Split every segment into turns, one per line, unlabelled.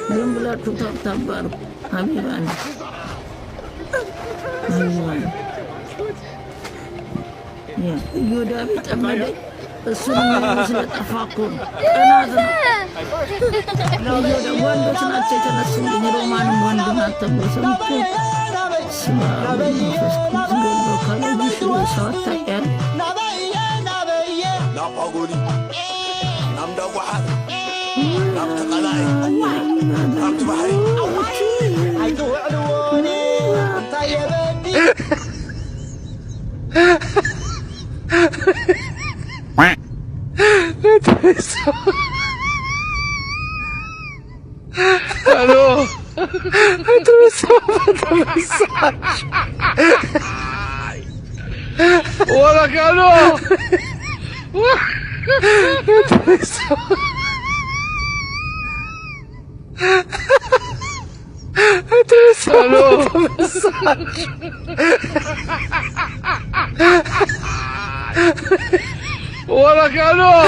ዝም ብላችሁ ታብታባሩ ሀቢባን እዮዳብ ጠመደኝ እሱን ስለጠፋ እኮ ነው። ቀናት ነው ወንዶች ናቸው የተነሱልኝ። ሮማንም ወንድ ናት ተብሎ ሰምቼ ስማሩ መንፈስ ቅዱስ ገልጦ ካላይሽ ሰው አታውቂያለሽ
Aló, mensaje. Hola, Carlos. Aló, mensaje. Hola, Carlos.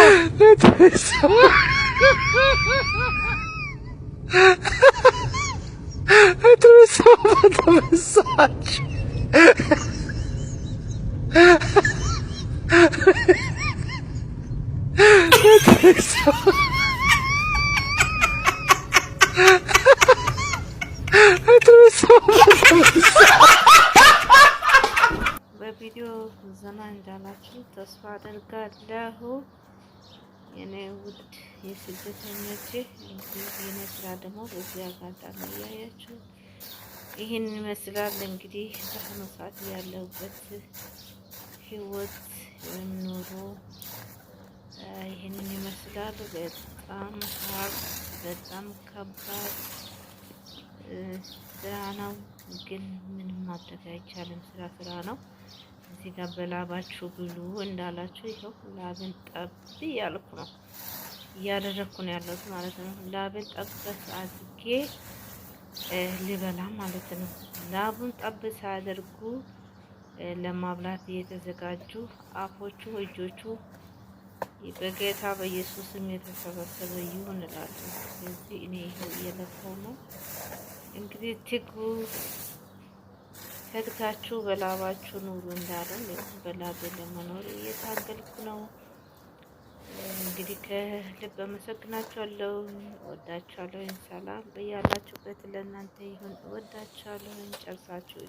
Atravessava a mensagem.
በቪዲዮ ዘና እንዳላችሁ ተስፋ አደርጋለሁ። የኔ ውድ የስደተኞቼ እንግዲህ የኔ ስራ ደግሞ በዚህ አጋጣሚ እያያችሁ ይህን ይመስላል። እንግዲህ በአሁኑ ሰዓት ያለሁበት ህይወት ወይም ኑሮ ይህንን ይመስላል። በጣም ሀርድ፣ በጣም ከባድ ስራ ነው፣ ግን ምንም ማድረግ አይቻልም። ስራ ነው። እዚህ ጋር በላባችሁ ብሉ እንዳላችሁ ይኸው ላብን ጠብ እያልኩ ነው እያደረግኩ ነው ያለሁት ማለት ነው። ላብን ጠብ አድርጌ ልበላ ማለት ነው። ላቡን ጠብ ሳያደርጉ ለማብላት እየተዘጋጁ አፎቹ እጆቹ በጌታ በኢየሱስም የተሰበሰበ ይሁን እላለሁ። ስለዚህ እኔ ይኸው እየለፋሁ ነው። እንግዲህ ትጉ ተግታችሁ በላባችሁ ኑሩ እንዳለን በላቤ ለመኖር እየታገልኩ ነው። እንግዲህ ከልብ አመሰግናችኋለሁ፣ ወዳችኋለሁ። ሰላም በያላችሁበት ለእናንተ ይሁን። ወዳችኋለሁ። ጨርሳችሁ